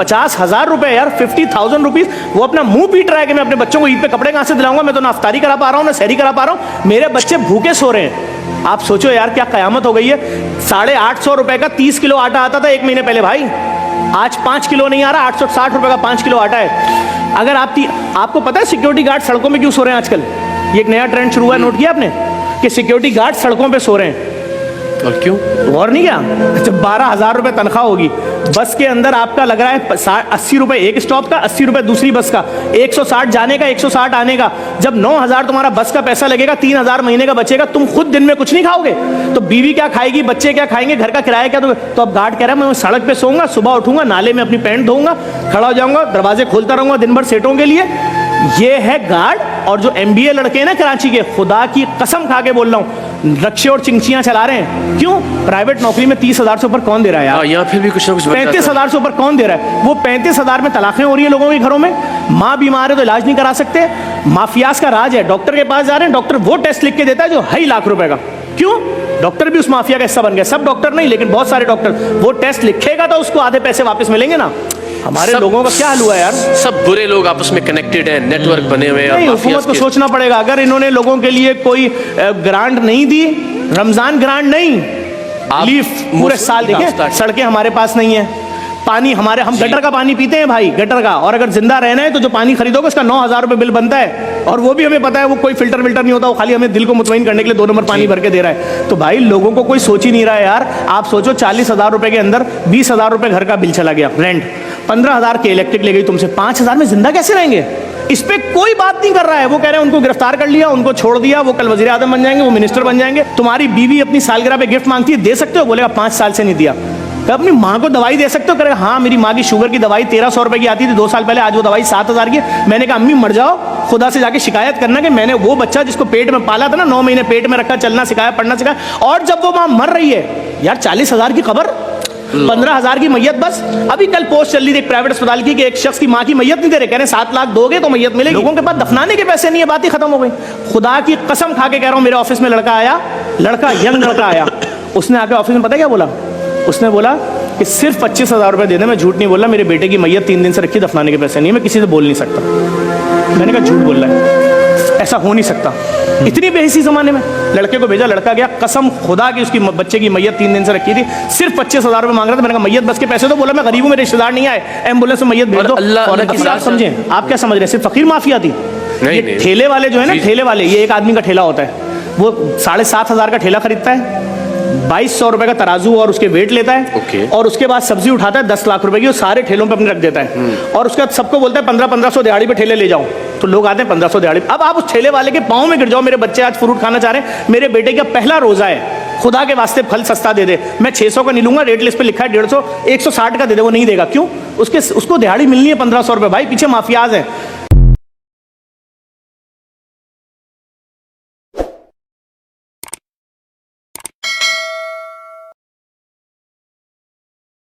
50,000 रुपए यार, 50,000 रुपीज। वो अपना मुंह पीट रहा है कि मैं अपने बच्चों को ईद पे कपड़े कहां से दिलाऊंगा, मैं तो ना अफ्तारी करा पा रहा हूं ना सहरी करा पा रहा हूं, मेरे बच्चे भूखे सो रहे हैं। आप सोचो यार क्या कयामत हो गई है। 850 रुपए का 30 किलो आटा आता था 1 महीने पहले भाई, आज 5 किलो नहीं आ रहा, 860 रुपए का 5 किलो आटा है। अगर आपको पता है सिक्योरिटी गार्ड सड़कों में क्यों सो रहे हैं आजकल? ये एक नया ट्रेंड शुरू हुआ है, नोट किया आपने कि सिक्योरिटी गार्ड सड़कों पे सो रहे हैं? और क्यों? और नहीं क्या? जब 12,000 रुपए तनख्वाह होगी, बस के अंदर आपका लग रहा है 80 रुपए एक स्टॉप का, 80 रुपए दूसरी बस का, 160 जाने का 160 आने का। जब 9,000 तुम्हारा बस का पैसा लगेगा, 3,000 महीने का बचेगा, तुम खुद दिन में कुछ नहीं खाओगे तो बीवी क्या खाएगी, बच्चे क्या खाएंगे, घर का किराया क्या? तो अब गार्ड कह रहा है मैं सड़क पे सोऊंगा, सुबह उठूंगा, नाले में अपनी पैंट धोऊंगा, खड़ा हो जाऊंगा, दरवाजे खोलता रहूंगा दिन भर सेटों के लिए। ये है गार्ड। और जो MBA लड़के हैं ना कराची के, खुदा की कसम खा के बोल रहा हूं, रक्शे और चिंचियां चला रहे हैं। क्यों? प्राइवेट नौकरी में 30,000 से ऊपर कौन दे रहा है यार? यहाँ फिर भी कुछ ना कुछ 35,000 से ऊपर कौन दे रहा है? वो 35,000 में तलाकें हो रही है लोगों के घरों में, माँ बीमार है तो इलाज नहीं करा सकते, माफियाज का राज है, डॉक्टर के पास जा रहे हैं, डॉक्टर वो टेस्ट लिख के देता है जो 2.5 लाख रुपए का। क्यों? डॉक्टर भी उस माफिया का हिस्सा बन गया। सब डॉक्टर नहीं, लेकिन बहुत सारे डॉक्टर, वो टेस्ट लिखेगा तो उसको आधे पैसे वापस मिलेंगे ना। हमारे लोगों का क्या हाल हुआ यार? सब बुरे लोग आपस में कनेक्टेड हैं, नेटवर्क बने हुए हैं। हुकूमत को सोचना पड़ेगा। अगर इन्होंने लोगों के लिए कोई ग्रांट नहीं दी, रमजान ग्रांट नहीं, लीफ पूरे साल, देखिए सड़कें हमारे पास नहीं है, पानी हमारे, हम गटर का पानी पीते हैं भाई, गटर का। और अगर जिंदा रहना है तो जो पानी खरीदोगे उसका 9,000 रुपए बिल बनता है, और वो भी हमें पता है वो कोई फिल्टर नहीं होता, वो खाली हमें दिल को मुतमईन करने के लिए 2 नंबर पानी भर के दे रहा है। तो भाई लोगों को कोई सोच ही नहीं रहा है यार। आप सोचो 40,000 रुपए के अंदर 20,000 रुपए घर का बिल चला गया, रेंट, 15,000 के इलेक्ट्रिक ले गई तुमसे, 5,000 में जिंदा कैसे रहेंगे? इस पे कोई बात नहीं कर रहा है। वो कह रहे हैं उनको गिरफ्तार कर लिया, उनको छोड़ दिया, वो कल वजीर आजम बन जाएंगे, वो मिनिस्टर बन जाएंगे। तुम्हारी बीवी अपनी सालगिरह पे गिफ्ट मांगती है, दे सकते हो? बोलेगा 5 साल से नहीं दिया। अपनी माँ को दवाई दे सकते हो? करेगा हाँ मेरी माँ की शुगर की दवाई 1,300 रुपए की आती थी 2 साल पहले, आज वो दवाई 7,000 की है। मैंने कहा अम्मी मर जाओ, खुदा से जाके शिकायत करना कि मैंने वो बच्चा जिसको पेट में पाला था ना, 9 महीने पेट में रखा, चलना सिखाया, पढ़ना सिखाया, और जब वो माँ मर रही है यार, 40,000 की खबर, 15,000 की मैयत। बस अभी कल पोस्ट चल रही थी एक प्राइवेट अस्पताल की कि एक शख्स की माँ की मैयत नहीं दे रहे, कह रहे 7 लाख दोगे तो मैयत मिलेगी। लोगों के पास दफनाने के पैसे नहीं है, बात ही खत्म हो गई। खुदा की कसम खा के कह रहा हूं, मेरे ऑफिस में लड़का आया, यंग लड़का आया, उसने आके ऑफिस में पता क्या बोला? उसने बोला कि सिर्फ 25,000 रुपए दे दे, मैं झूठ नहीं बोल रहा, मेरे बेटे की मैयत 3 दिन से रखी, दफनाने के पैसे नहीं है, मैं किसी से बोल नहीं सकता। मैंने कहा झूठ बोल रहा है, ऐसा हो नहीं सकता। इतनी बेहिसी जमाने में लड़के को भेजा, लड़का गया, कसम खुदा की उसकी बच्चे की मैयत 3 दिन से रखी थी, सिर्फ 25,000 रुपए मांग रहा था। मैंने कहा मैयत बस के पैसे तो, बोला मैं गरीब हूं, मेरे रिश्तेदार नहीं आए, एम्बुलेंस में मैयत भेज दो। आप समझे, आप क्या समझ रहे हैं? सिर्फ फकीर माफिया थी? ये ठेले वाले जो है ना, ठेले वाले, ये एक आदमी का ठेला होता है, वो 7,500 का ठेला खरीदता है, 2,200 रुपए का तराजू और उसके वेट लेता है, और उसके बाद सब्जी उठाता है 10 लाख रुपए की, वो सारे ठेलों पे अपने रख देता है, और उसके बाद सबको बोलता है 1500 दिहाड़ी पे ठेले ले जाओ। तो लोग आते हैं 1500 दिहाड़ी। अब आप उस ठेले वाले के पाँव में गिर जाओ, मेरे बच्चे आज फ्रूट खाना चाह रहे हैं, मेरे बेटे का पहला रोजा है, खुदा के वास्ते फल सस्ता दे दे, मैं 600 का नहीं लूंगा, रेट लिस्ट पे लिखा है 150, 160 का दे दे। वो नहीं देगा, क्यों? उसको दिहाड़ी मिलनी है 1500 रुपए। भाई पीछे माफियाज हैं,